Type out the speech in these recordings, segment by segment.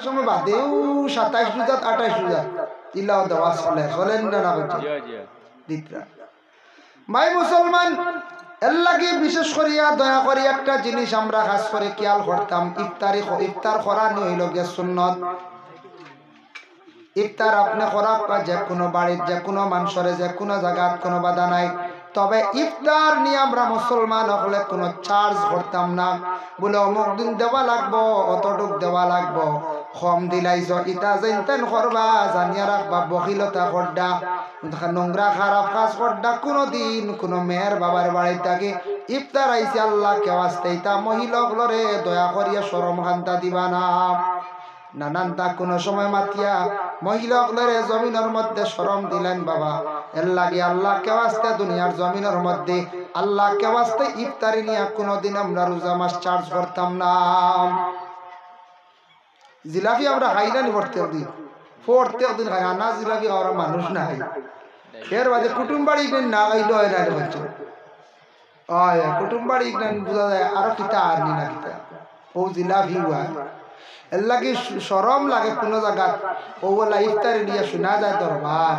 সময় বাদেও 27 রোজা 28 রোজা ইলাও দেওয়া চলেন না বলছে দিতরা ভাই মুসলমান এল্লাগে বিশেষ করিয়া দয়া করি একটা জিনিস আমরা খাস করে খেয়াল করতাম ইফতার করা হইল গে সুন্নত ইফতার আপনি করা যে কোনো বাড়ির যে কোনো মানুষের যে কোনো জায়গার কোনো বাধা নাই তবে ইফতার নিয়ে আমরা মুসলমান হলে কোনো চার্জ করতাম না বলে অমুক দিন দেওয়া লাগবো অতটুক দেওয়া লাগবো কম দিলাইছ ইটা জানতেন করবা জানিয়া রাখবা বকিলতা করডা নোংরা খারাপ কাজ করডা কোনোদিন কোনো মেয়ের বাবার বাড়ির থাকে ইফতার আইসি আল্লাহ কেওয়াস্তে ইটা মহিলাগুলোরে দয়া করিয়া শরম খান্তা দিবা না নানান তা কোনো সময় মাতিয়া মহিলাগুলোরে জমিনের মধ্যে শরম দিলেন বাবা এর লাগে আল্লাহ কেওয়াস্তে দুনিয়ার জমিনের মধ্যে আল্লাহ কেওয়াস্তে ইফতারি নিয়ে কোনোদিন আমরা রোজা মাস চার্জ করতাম না জিলাপি আমরা খাইলানি প্রত্যেক দিন খাই আনা জিলাপি খাওয়ার মানুষ নাই এর বাদে কুটুম বাড়ি না খাইলো হয় না বলছো কুটুম বাড়ি বোঝা যায় আরো কিতা আর নি না কিতা ও জিলাপি হয় এর লাগে শরম লাগে কোনো জায়গা ও বলা ইফতারি নিয়ে শোনা যায় দরবার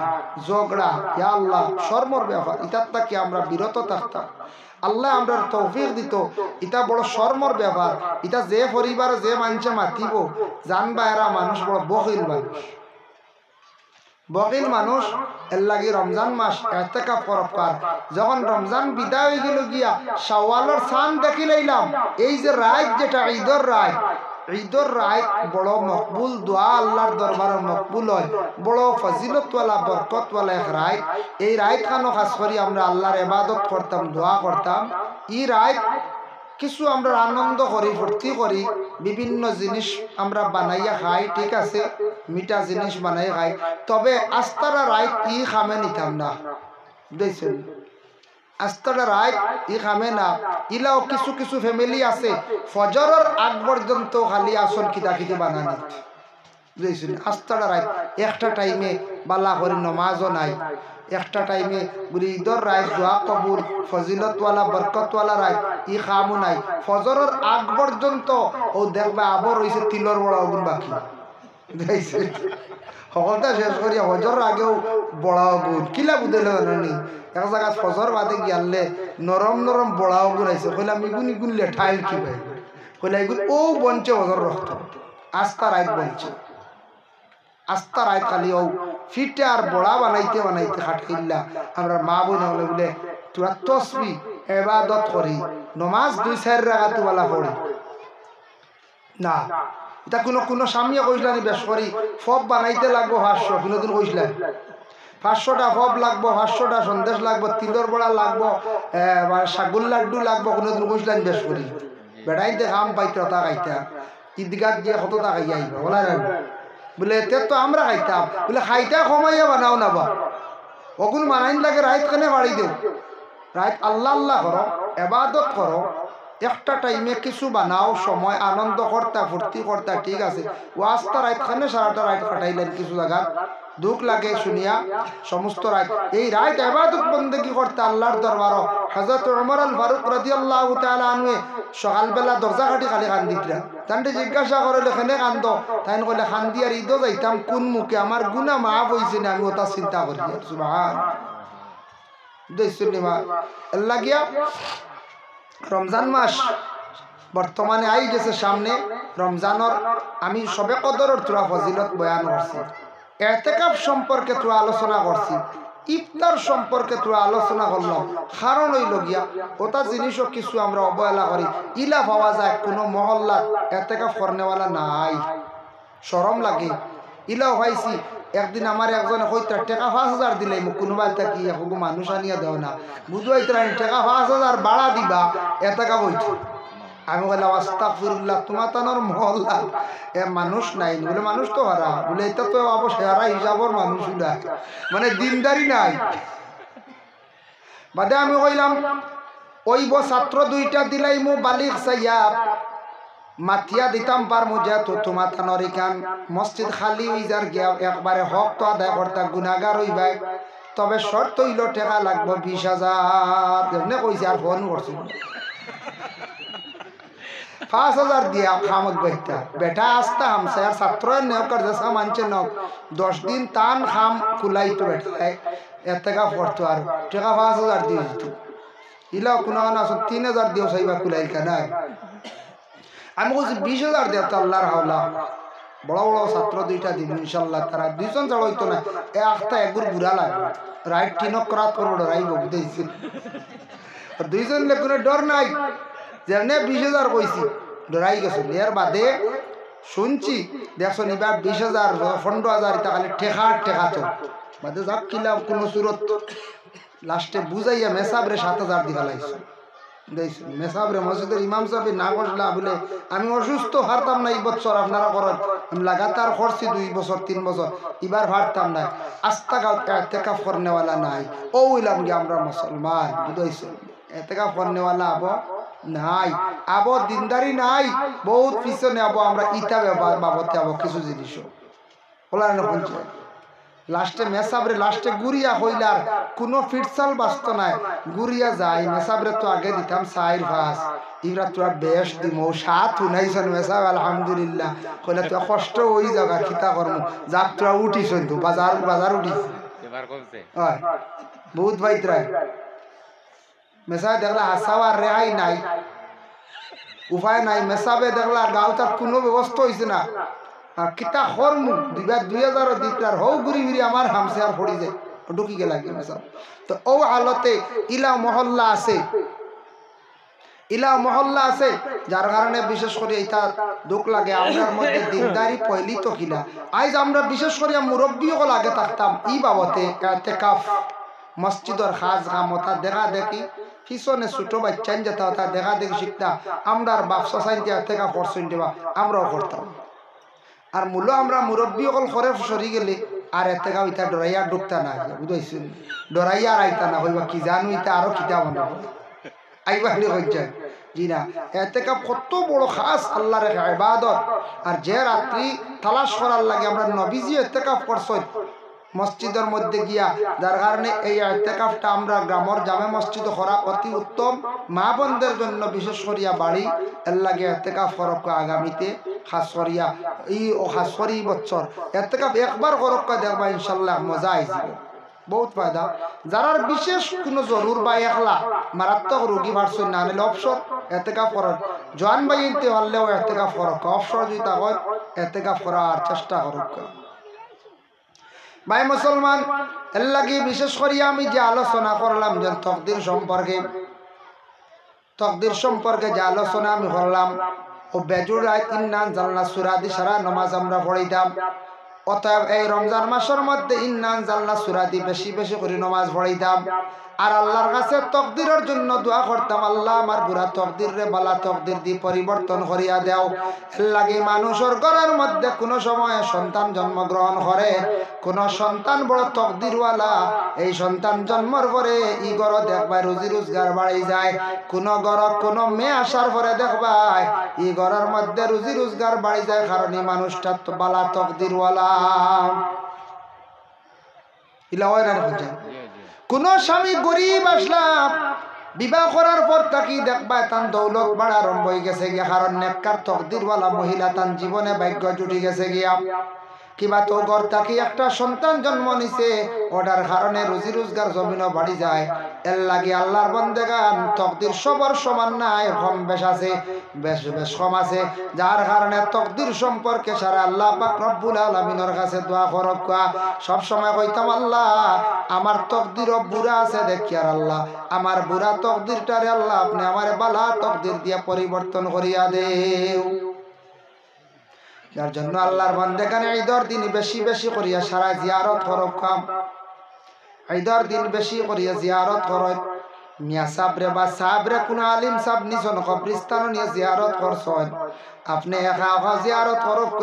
ঝগড়া ইয়া আল্লাহ শর্মর ব্যাপার ইটার থেকে আমরা বিরত থাকতাম আল্লাহ আমরা তৌফিক দিত এটা বড় শর্মর ব্যাপার এটা যে পরিবার যে মানুষে মাতিব জানবা এরা মানুষ বড় বকিল মানুষ এর লাগে রমজান মাস ইতিকাফ করবার যখন রমজান বিদায় হয়ে গেল গিয়া শাওয়ালের চাঁদ দেখি লইলাম এই যে রাত যেটা ঈদর রাত বড় মকবুল দোয়া আল্লাহর দরবারে মকবুল হয় বড় ফজিলতওয়ালা বরকতওয়ালা এক রাত এই রাত খানো খাস করি আমরা আল্লাহর ইবাদত করতাম দোয়া করতাম এই রাত কিছু আমরা আনন্দ করি ফুর্তি করি বিভিন্ন জিনিস আমরা বানাইয়া খাই ঠিক আছে মিঠা জিনিস বানাই খাই তবে আস্তারা রাত ই খামে নিতাম না বুঝছেন আস্তারা রাত ই খামে না ইলাও কিছু কিছু ফ্যামিলি আছে ফজরের আগ পর্যন্ত খালি আসল খিতা বানানি বুঝছেন আস্তারা রাত একটা টাইমে বালা করে নমাজও নাই একটা টাইমে বলি ঈদর রাত দোয়া কবুল ফজিলতওয়ালা বরকতওয়ালা রাত ই খামও নাই ফজরের আগ পর্যন্ত ও দেখবা আবার রয়েছে তিলর বড় আগুন বাকি বুঝছেন সকলটা শেষ করিয়া ফজরের আগেও বড় আগুন কিলা বুঝলে জানি এক জায়গা ফজর বাদে গিয়ালে নরম নরম বড় আগুন আইছে কইলাম ইগুন লেঠাইল কি ভাই কইলা ইগুন ও বঞ্চে ফজর রক্ত আস্তা রাত বঞ্চে আস্তা রাত খালি ও ফিটে আর বড়া বানাইতে খাটকিল্লা আমরা মা বোন হলে বলে তোরা তসবি ইবাদত করি নমাজ 2-4 রাকাত ওয়ালা পড়ি না এটা কোনো স্বামীয়ে কইসলানি বেশ করি ফব বানাইতে লাগবো 500 কোনোদিন কইসলেন 500টা ফব লাগবো 500টা সন্দেশ লাগবো তিলর বড়া লাগবো সাগুল লাড্ডু লাগবো কোনোদিন কইসলেন বেশ করি বেড়াইতে খাম পাইতে তা খাইতা ঈদগাহ গিয়ে কত টাকা আইব বলা না বলে এতে তো আমরা খাইতাম বলে খাইতা কমাইয়া বানাও না বা ওগুন মানাইন লাগে রাইত খানে বাড়ি দেও রাইত আল্লাহ আল্লাহ করো ইবাদত করো একটা টাইমে কিছু বানাও সময় আনন্দ করতা ফুর্তি করতা ঠিক আছে ওয়াস্তা রাইত খানে সারাটা রাইত কাটাইলেন কিছু জায়গা দুঃখ লাগে শুনিয়া সমস্ত রাত এই রাত ইবাদত বন্দেগী করতে আল্লাহর দরবারও হযরত ওমর আল ফারুক রাদিয়াল্লাহু তাআলা আনহু সকালবেলা দরজা কাটি খালি কান্দিতরা তান্ডে জিজ্ঞাসা করলে এখানে কান্দ তাইন কইলে কান্দি আর ঈদও যাইতাম কোন মুখে আমার গুনাহ মাফ হইছে না আমি ওটা চিন্তা করি সুবহান দেশুনিমা আল্লাহ গিয়া রমজান মাস বর্তমানে আই গেছে সামনে রমজানের আমি সবে কদরের তোরা ফজিলত বয়ান করছি ইতিকাফ সম্পর্কে তো আলোচনা করছি ইফতার সম্পর্কে তো আলোচনা করলাম কারণ হইল গিয়া ওটা জিনিসও কিছু আমরা অবহেলা করি ইলা পাওয়া যায় কোনো মহল্লাত ইতিকাফ করনেওয়ালা নাই শরম লাগে ইলাও পাইছি একদিন আমার একজনে কইতা টাকা 5000 দিলাই মোক কোনোবা কি এখন মানুষ আনিয়া দেও না বুঝাই টাকা 5000 ভাড়া দিবা ইতিকাফ হইতো আমি বললাম আস্তাগফিরুল্লাহ তোমার তানোর মহল্লা এ মানুষ নাই বলে মানুষ তো হারা বলে এটা তো অবশ্যই হারা হিসাবর মানুষ না মানে দিনদারি নাই বাদে আমি কইলাম ওইব ছাত্র দুইটা দিলাই মু বালিক সাইয়াব মাতিয়া দিতাম পার মুজা তো তোমার তানোর এখান মসজিদ খালি হই যার গিয়া একবারে হক তো আদায় করতা গুনাহগার হইবাই তবে শর্ত হইল টাকা লাগবে 20000 এমনি কইছে আর ফোন করছি 5000 দিয়া খামত বইতা বেটা আস্তা হামসা আর ছাত্র নেওকার জেসা মানছে নক 10 দিন তান খাম কুলাইতো বেটা এতেকা পড়তো আর টাকা 5000 দিয়ে দিত ইলা কোনো না 3000 দিও সাইবা কুলাই কেন আমি বলছি 20000 দেও তো আল্লাহর হাওলা বড় বড় ছাত্র দুইটা দিব ইনশাআল্লাহ তারা দুইজন ছাড়া হইতো না একটা একগুর বুড়া লাগবে রাইট টিনক করাত করবো ডরাইব বুঝতেছি দুইজন লে কোনো ডর নাই যেমনে 20000 কইছি ডরাই গেছে এর বাদে শুনছি দেখছো নিবা 20000 15000 এটা খালি ঠেকা তো বাদে যাব কিলাম কোন সুরত লাস্টে বুঝাইয়া মেসাবরে 7000 দিবা লাইছে দেইছে মেসাবরে মসজিদের ইমাম সাহেব না বসলা বলে আমি অসুস্থ হারতাম না এই বছর আপনারা করেন আমি লাগাতার করছি 2 বছর 3 বছর এবার হারতাম না আস্তাগাও ইতিকাফ করনেওয়ালা নাই ও হইলাম কি আমরা মুসলমান বুঝাইছে ইতিকাফ করনেওয়ালা আবো নাই আবো দিনদারি নাই বহুত পিছনে আবো আমরা ইতা বাবতে আবো কিছু জিনিস বলা না বলছে লাস্টে মেসাবরে লাস্টে গুরিয়া হইলার কোনো ফিটসাল বাস্ত নাই গুরিয়া যায় মেসাবরে তো আগে দিতাম 4 5 ইরা তোরা বেশ দিমো 7 উনাইছন মেসাব আলহামদুলিল্লাহ কইলা তো কষ্ট হই জায়গা কিতা করম যাক তোরা উঠিছন তো বাজার উঠিছ এবার কমছে হয় বহুত বাইতরা মেসাব দেখলা হাসাওয়ার রেহাই নাই উপায় নাই মেসাবে দেখলা গাঁওটার কোনো ব্যবস্থা হইছে না আর কিতা হরমু 2000 দিতার হও ঘুরি ঘুরি আমার হামসে আর পড়ি যায় ঢুকি গেল মেসাব তো ও হালতে ইলা মহল্লা আছে যার কারণে বিশেষ করে এটা দুঃখ লাগে আমরার মধ্যে দিনদারি পয়লি তো কিলা আজ আমরা বিশেষ করে মুরব্বী হল আগে থাকতাম ই বাবতে ইতিকাফ মসজিদের খাস গামতা দেখা দেখি পিছনে ছোট বাচ্চান যেটা তা দেখা দেখি শিখতা আমরা বাপসা সাইনতে ইতিকাফ করছেন দেবা আমরাও করতাম আর মূল আমরা মুরব্বী হল করে সরি গেলে আর ইতিকাফ ইটা ডরাইয়া ঢুকতা না বুঝাইছেন ডরাইয়া আর আইতা না হইবা কি জানো ইটা আরো কিতা বানাবো আইবা হলে হয়ে যায় জি না ইতিকাফ কত বড় খাস আল্লাহর ইবাদত আর যে রাত্রি তালাশ করার লাগে আমরা নবীজি ইতিকাফ করছেন মসজিদের মধ্যে গিয়া যার কারণে এই ইতিকাফটা আমরা গ্রামের জামে মসজিদ করা অতি উত্তম মা বোনদের জন্য বিশেষ করিয়া বাড়ি এর লাগে ইতিকাফ করক আগামীতে খাস করিয়া এই খাস করি বছর ইতিকাফ একবার করক দেখবা ইনশাআল্লাহ মজা আইছে বহুত ফায়দা যারার বিশেষ কোনো জরুর বা একলা মারাত্মক রোগী ভার্সন না নিলে অবসর ইতিকাফ করার জোয়ান ভাই ইনতে হলেও ইতিকাফ করক অবসর যদি হয় ইতিকাফ করার চেষ্টা করক ভাই মুসলমান এর লাগি বিশেষ করিয়া আমি যে আলোচনা করলাম যে তকদির সম্পর্কে যে আলোচনা আমি করলাম ও বেজুর রায় 3 নান জানলা সূরা দি সারা নামাজ আমরা পড়িতাম অতএব এই রমজান মাসের মধ্যে ইন্নান জানলা সূরা দি বেশি বেশি করে নামাজ পড়িতাম আর আল্লাহর কাছে তকদিরের জন্য দোয়া করতাম আল্লাহ আমার বুড়া তকদির রে বালা তকদির দি পরিবর্তন করিয়া দাও এর লাগে মানুষের ঘরের মধ্যে কোনো সময় সন্তান জন্মগ্রহণ করে কোন সন্তান বড় তকদিরওয়ালা এই সন্তান জন্মর পরে ই ঘর দেখবাই রুজি রোজগার বাড়ি যায় কোন ঘর কোন মেয়ে আসার পরে দেখবাই ই ঘরের মধ্যে রুজি রোজগার বাড়ি যায় কারণ এই মানুষটা তো বালা তকদিরওয়ালা ইলা হয় না বুঝছেন কোন স্বামী গরিব আসলাম বিবাহ করার পর তাকি দেখবা তান দৌলত বাড়া আরম্ভ হয়ে গেছে গিয়া কারণ নেককার তকদিরওয়ালা মহিলা তান জীবনে ভাগ্য জুটি গেছে গিয়া কিবা তো ঘর তাকি একটা সন্তান জন্ম নিছে ওটার কারণে রুজি রোজগার জমিনও বাড়ি যায় এর লাগে আল্লাহর বন্দেগান তকদির সবার সমান নাই কম বেশ আছে বেশ কম আছে যার কারণে তকদির সম্পর্কে সারা আল্লাহ পাক রব্বুল আলামিনের কাছে দোয়া করক সব সময় কইতাম আল্লাহ আমার তকদির বুড়া আছে দেখি আর আল্লাহ আমার বুড়া তকদিরটারে আল্লাহ আপনি আমারে বালা তকদির দিয়ে পরিবর্তন করিয়া দেও যার জন্য আল্লাহর বান্দাগানে ঈদের দিন বেশি বেশি করিয়া সারা জিয়ারত করক ঈদের দিন বেশি করিয়া জিয়ারত করক মিয়া সাবরে বা সাবরে কোন আলিম সাব নিছন কবরস্থান নিয়ে জিয়ারত করছন আপনি একা একা জিয়ারত করুক।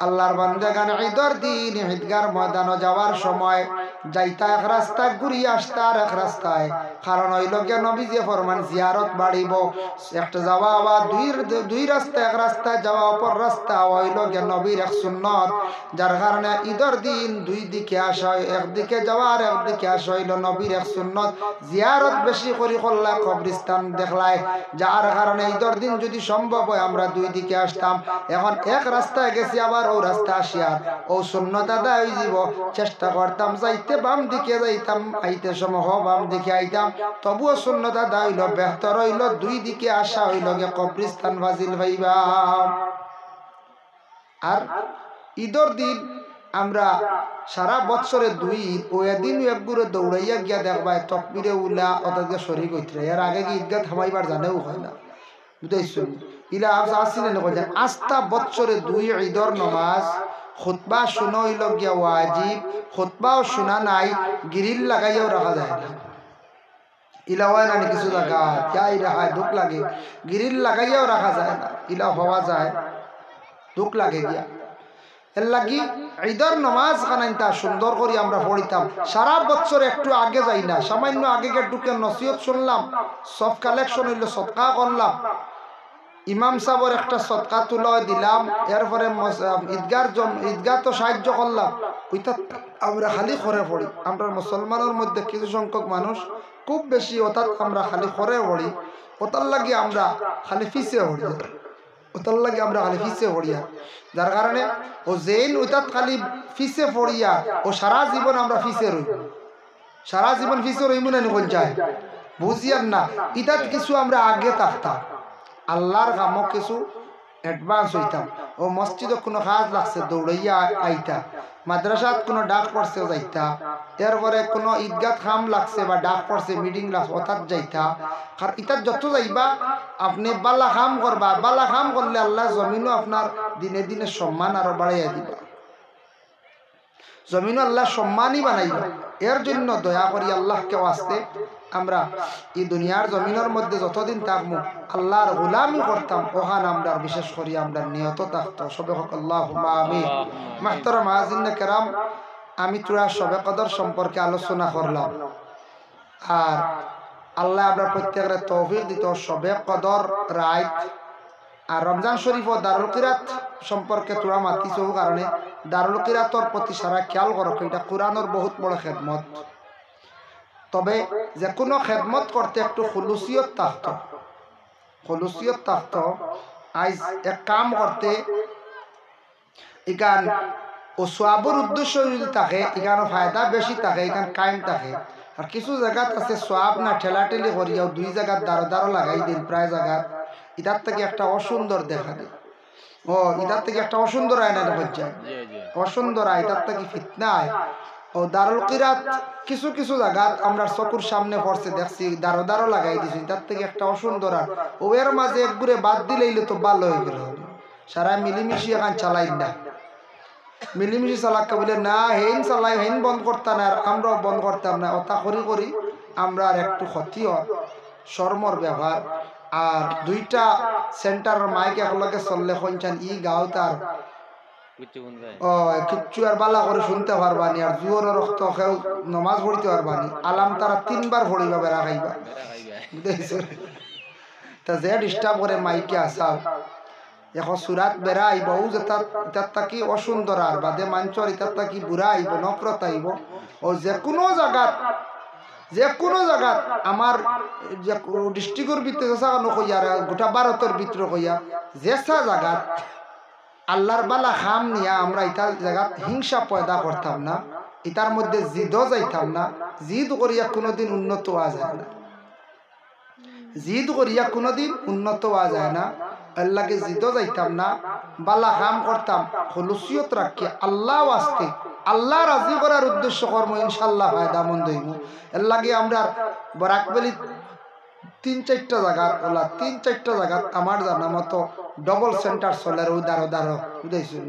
আল্লাহর বান্দাগান ঈদের দিন ঈদগার ময়দানে যাওয়ার সময় যাইতা এক রাস্তা ঘুরিয়ে আসতা আর এক রাস্তায়, কারণ হইল গিয়ে নবী যে ফরমান জিয়ারত বাড়িব, একটা যাওয়া আবার দুই রাস্তা, এক রাস্তায় যাওয়া অপর রাস্তা হইল গিয়ে নবীর এক সুন্নত, যার কারণে ঈদের দিন দুই দিকে আসা, একদিকে যাওয়া আর একদিকে আসা হইল নবীর এক সুন্নত। জিয়ারত বেশি করি করলা কবরস্থান দেখলাই, যার কারণে ঈদের দিন যদি সম্ভব হয় আমরা দুই দিকে আসতাম। এখন এক রাস্তায় গেছি আবার ও রাস্তা আসিয়া ও সুন্নত আদায় হয়ে যাব, চেষ্টা করতাম যাইতে বাম দিকে যাইতাম, আইতে সময় বাম দিকে আইতাম, তবুও সুন্নত আদায় হইল, বেহতর হইল দুই দিকে আসা হইল গে কবরস্থান ফাজিল ভাইবা। আর ঈদের দিন আমরা সারা বছরে দুই ঈদ, ওই দিন একগুলো দৌড়াইয়া গিয়া দেখবাই তকবিরে উল্লা ওদেরকে শরীর হইতে, এর আগে কি ঈদগাহ থামাইবার জানেও হয় না, বুঝাইছুন ইলা আসিলেন কইছেন আস্থা বছরে দুই ঈদের নামাজ খুতবা শুনো হইল গিয়া ওয়াজিব, খুতবাও শোনা নাই, গিরিল লাগাইয়াও রাখা যায় না। ইলা হয় না কিছু জায়গা যাই রাখায় দুঃখ লাগে, গিরিল লাগাইয়াও রাখা যায় না, ইলা হওয়া যায় দুঃখ লাগে গিয়া। এর লাগি ঈদের নামাজ খানাইতা সুন্দর করে আমরা পড়িতাম, সারা বছর একটু আগে যাই না, সামান্য আগে ঢুকে নসিহত শুনলাম, সব কালেকশন হইল, সদকা করলাম, ইমাম সাহেবের একটা সদকা তুলা দিলাম, এরপরে ঈদগাহ তো সাহায্য করলাম, ওইটা আমরা খালি করে পড়ি। আমরা মুসলমানের মধ্যে কিছু সংখ্যক মানুষ খুব বেশি অর্থাৎ আমরা খালি করে পড়ি, ওটার লাগি আমরা খালি ফিসে পড়ি, ওটার লাগে আমরা খালি ফিসে পড়িয়া, যার কারণে ও জেন ওইটাত খালি ফিসে পড়িয়া ও সারা জীবন আমরা ফিসে রইব, সারা জীবন ফিসে রইব না কোন যায় বুঝিয়ার না। ইটাত কিছু আমরা আগে থাকতাম, আল্লাহর কামও কিছু অ্যাডভান্স হইতাম, ও মসজিদে কোনো কাজ লাগছে দৌড়াইয়া আইতা, মাদ্রাসাত কোনো ডাক পড়ছে যাইতা, এরপরে কোনো ঈদগাহ খাম লাগছে বা ডাক পড়ছে মিটিং লাগছে অর্থাৎ যাইতা। কারণ ইতার যত যাইবা আপনি বালা খাম করবা, বালা খাম করলে আল্লাহ জমিনও আপনার দিনে দিনে সম্মান আরো বাড়াইয়া দিবা, জমিনও আল্লাহ সম্মানই বানাইবা। এর জন্য দয়া করি আল্লাহকে ওয়াস্তে আমরা এই দুনিয়ার জমিনের মধ্যে যতদিন থাকবো আল্লাহর গোলামি করতাম, ওখানে আমরা বিশেষ করি আমরা নিয়ত থাকতো। সবে হক আল্লাহুম্মা আমিন। মাহতারাম হাজিরিনে কেরাম, আমি তোরা সবে কদর সম্পর্কে আলোচনা করলাম, আর আল্লাহ আমরা প্রত্যেকের তৌফিক দিত সবে কদর রাত আর রমজান শরীফ ও দারুল কিরাত সম্পর্কে তোরা মাতিছ, কারণে দারুল কিরাতর প্রতি সারা খেয়াল করো, এটা কোরআনের বহুত বড় খেদমত। তবে যে কোনো খেদমত করতে একটু খুলুসিয়ত থাকতো, খুলুসিয়ত থাকতো। আজ এক কাম করতে এখান ও সোয়াবর উদ্দেশ্য যদি থাকে, এখানে ফায়দা বেশি থাকে, এখান কায়েম থাকে। আর কিছু জায়গাত আছে সোয়াব না ঠেলাঠেলি করিয়াও দুই জায়গার দাঁড়ো দাঁড়ো লাগাই দিন, প্রায় জায়গার ইটার থেকে একটা অসুন্দর দেখা দেয়, ও ইটার থেকে একটা অসুন্দর আয় না দেখা যায়, অসুন্দর আয় ইটার থেকে ফিতনা আয়। ও দারুল কিরাত কিছু কিছু জায়গা আমরা চকুর সামনে পড়ছে দেখছি, দাঁড়ো দাঁড়ো লাগাই দিছি, তার থেকে একটা অসুন্দর। আর ও এর মাঝে একগুড়ে বাদ দিলেইলে তো ভালো হয়ে গেল, সারা মিলিমিশি এখন চালাই না, মিলিমিশি চালাক্কা বলে না হেইন চালাই, হেইন বন্ধ করতাম না, আর আমরাও বন্ধ করতাম না, ওটা করি করি আমরা আর একটু ক্ষতি হয় শর্মর ব্যবহার। আর দুইটা সেন্টারের মাইক একলগে চললে কইছেন ই গাও তার ও কিচ্ছু আর বালা করে শুনতে পারবানি, আর জুয়োর রক্ত কেউ নমাজ পড়িতে পারবানি, আলাম তারা 3 বার পড়িবা বেড়া খাইবা, বুঝেছো? তা যে ডিস্টার্ব করে মাইকে আসাও এখন সুরাত বেড়া আইব, ও যে তার তাকি অসুন্দর আর বাদে মাঞ্চর ইতার তাকি বুড়া আইব, নফরত আইব। ও যে কোনো জায়গাত আমার যে ডিস্ট্রিক্টের ভিতরে কইয়া গোটা ভারতের ভিতরে কইয়া যেসা জায়গাত আল্লাহর বালা খাম নিয়া আমরা ইটার জায়গাত হিংসা পয়দা করতাম না, ইটার মধ্যে জিদও যাইতাম না, জিদ করিয়া কোনোদিন উন্নত হওয়া যায় না, জিদ করিয়া কোনোদিন উন্নত হওয়া যায় না, আল্লাহকে জিদও যাইতাম না, বালা খাম করতাম খুলুসিয়ত রাখি আল্লাহ ওয়াস্তে, আল্লাহ রাজি করার উদ্দেশ্য কর্ম, ইনশাল্লাহ ফায়দা মন্দ হইব। এর লাগে আমরা বরাকবেলি 3-4টা জায়গা ওলা 3-4টা জায়গা আমার জানা মতো ডবল সেন্টার চলে, ওই দাঁড়ো দাঁড়ো বুঝাইছুন।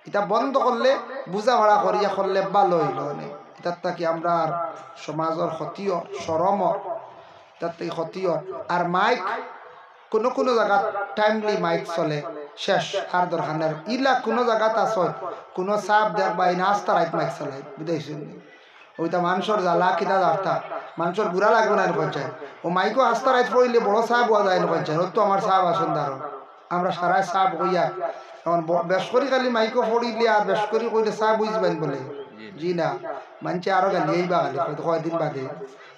এটা বন্ধ করলে বুঝা ভাড়া করিয়া করলে ভালো হইল অনেক, এটার থাকি আমরা আর সমাজের ক্ষতিও সরম, তার থেকে ক্ষতিও। আর মাইক কোনো কোনো জায়গা টাইমলি মাইক চলে শেষ আর দরকার নাই ইলা কোনো জায়গাত আছে কোনো সাপ দেখবা এই নাস্তা রাইট মাইক চলাই বুঝাইছেন ওইটা মানুষের জ্বালা কিতা যার্তা মানুষের বুড়া লাগবে না পঞ্চায়েত ও মাইকও আস্তা রাইট পড়লে বড় সাপ হওয়া যায় না পঞ্চায়েত ও তো আমার সাপ আসুন দারো আমরা সারাই সাপ হইয়া এখন বেশ করি খালি মাইকও পড়িলে আর বেশ করি কইলে সাপ বুঝবেন বলে জি না মানছে আরো গালি বা গালি কয়দিন বাদে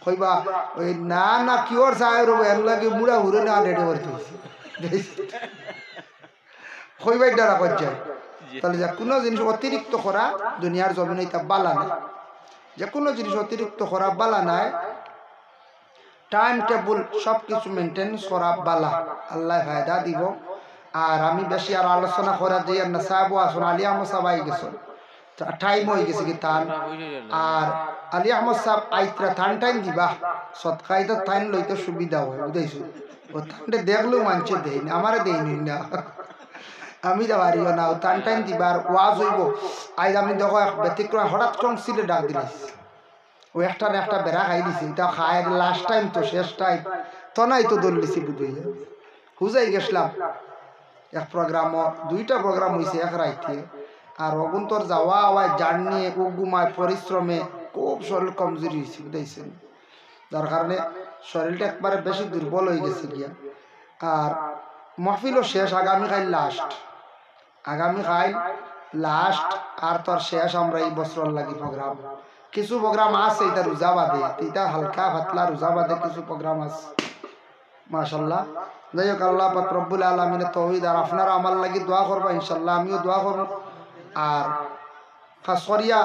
কইবা ওই না না কিওর সাহেব রব এর লাগে মুড়া হুরে না রেডি করতে কইবাই দ্বারা পঞ্চায়েত তাহলে যে কোনো জিনিস অতিরিক্ত করা দুনিয়ার জমিনে এটা বালা না যে কোনো জিনিস অতিরিক্ত করা বালা নাই টাইম টেবল সব কিছু মেনটেন্স করা বালা আল্লাহ ফায়দা দিব আর আমি বেশি আর আলোচনা করা যে না সাহেব আসুন আলী আহমদ সাহেব আই গেছেন টাইম হয়ে গেছে কি তান আর আলী আহমদ সাহেব আইতরা থান টাইম দিবা সৎকাইতে থাইন লইতে সুবিধা হয় বুঝাইছো ও থানটা দেখলেও মানছে দেয়নি আমারে দেয়নি না আমি যাবারিও না টান টাইম দিবার ওয়াজ হইব আজ আমি দেখো ব্যতিক্রম হঠাৎ টংসিলে ডাক দিলাম ও একটা না একটা বেড়া খাই দিছি এটা খায় লাস্ট টাইম তো শেষ টাইম তো নাই তো দৌড়লিছি বুঝাইয়া হুজাই গেছিলাম এক প্রোগ্রাম দুইটা প্রোগ্রাম হয়েছে এক রাইতে আর অগুন্তর যাওয়া আওয়ায় জার্নি ও ঘুমায় পরিশ্রমে খুব শরীর কমজোরি হয়েছে বুঝাইছেন যার কারণে শরীরটা একবারে বেশি দুর্বল হয়ে গেছে গিয়া আর মহফিলও শেষ আগামীকাল লাস্ট আগামীকাল লাস্ট আর তোর শেষ আমরা এই বছর লাগি প্রোগ্রাম কিছু প্রোগ্রাম আছে এটা রোজা বাদে এটা হালকা পাতলা রোজা বাদে কিছু প্রোগ্রাম আছে মাশাআল্লাহ যাই হোক আল্লাহ পাক রব্বুল আলামিনের তৌহিদ আর আপনারা আমার লাগি দোয়া করবা ইনশাআল্লাহ আমিও দোয়া করব আর খাসরিয়া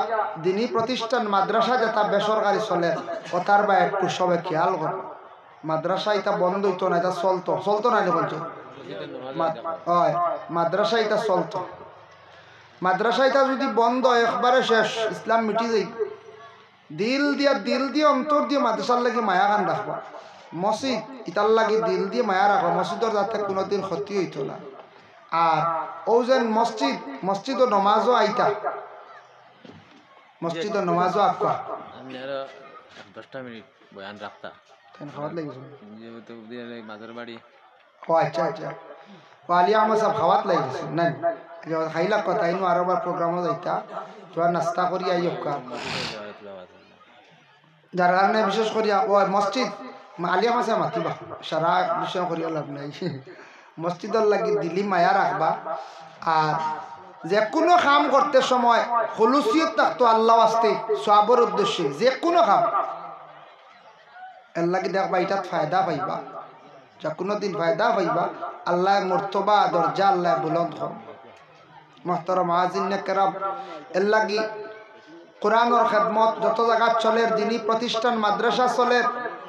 দিনী প্রতিষ্ঠান মাদ্রাসা যেটা বেসরকারি চলে ওটার বা একটু সবে খেয়াল করো মাদ্রাসা এটা বন্ধ হইতো না এটা চলতো না বলছো হয় মাদ্রাসা এটা চলতো মাদ্রাসা এটা যদি বন্ধ একবারে শেষ ইসলাম মিটি যাই দিল দিয়ে অন্তর দিয়ে মাদ্রাসার লাগি মায়া গান রাখবা মসজিদ ইটার লাগি দিল দিয়ে মায়া রাখবা মসজিদের যাতে কোনোদিন ক্ষতি হইতো না আর ও যেন মসজিদ ও নমাজও আইতা মসজিদ ও নমাজও আঁকা আমি আরো 10টা মিনিট বয়ান রাখতা খাওয়াত লাগিছে যেহেতু মাঝের বাড়ি ও আচ্ছা আলী আহমদ সাহেব খাওয়াত লাগিছে না খাইলা কথা ইনো আরবার প্রোগ্রামও যাইতা তোরা নাস্তা করি আইও কা যার কারণে বিশেষ করিয়া ও মসজিদ আলী আহমদ সাহেব মাতিবা সারা বিষয় করিয়া লাভ নাই মসজিদের লাগি দিলি মায়া রাখবা আর যে কোনো কাম করতে সময় খলুসিয়ত থাকতো আল্লাহ আসতে সওয়াবের উদ্দেশ্যে যে কোনো কাম এর লাগি দেখবা এটাত ফায়দা পাইবা যা কোনো দিন ফায়দা পাইবা আল্লাহ মর্তবা দরজা আল্লাহ বুলন্দ করব মুহতারাম আজিন کرام এর লাগি কোরআনের খেদমত যত জায়গা চলে দিনী প্রতিষ্ঠান মাদ্রাসা চলে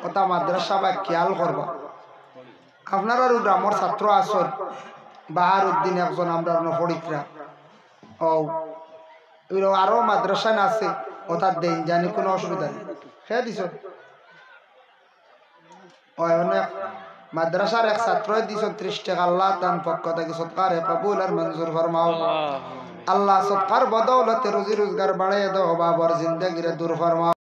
ওটা মাদ্রাসা বা খেয়াল করবা আপনারা গ্রামের ছাত্র আসর বাহার উদ্দিন একজন আমরা পড়িকরা ও আরো মাদ্রাসা আছে ওটার দেন জানি কোনো অসুবিধা নেই খেয়ে দিছ অনেক মাদ্রাসার এক ছাত্র দিছ 30 টাকা আল্লাহ তার পক্ষ থেকে সৎকারে কবুল আর মঞ্জুর ফরমাও আল্লাহ সৎকার বদৌলতে রুজি রোজগার বাড়াইয়া দাও বাবার জিন্দেগিরে দূর ফরমাও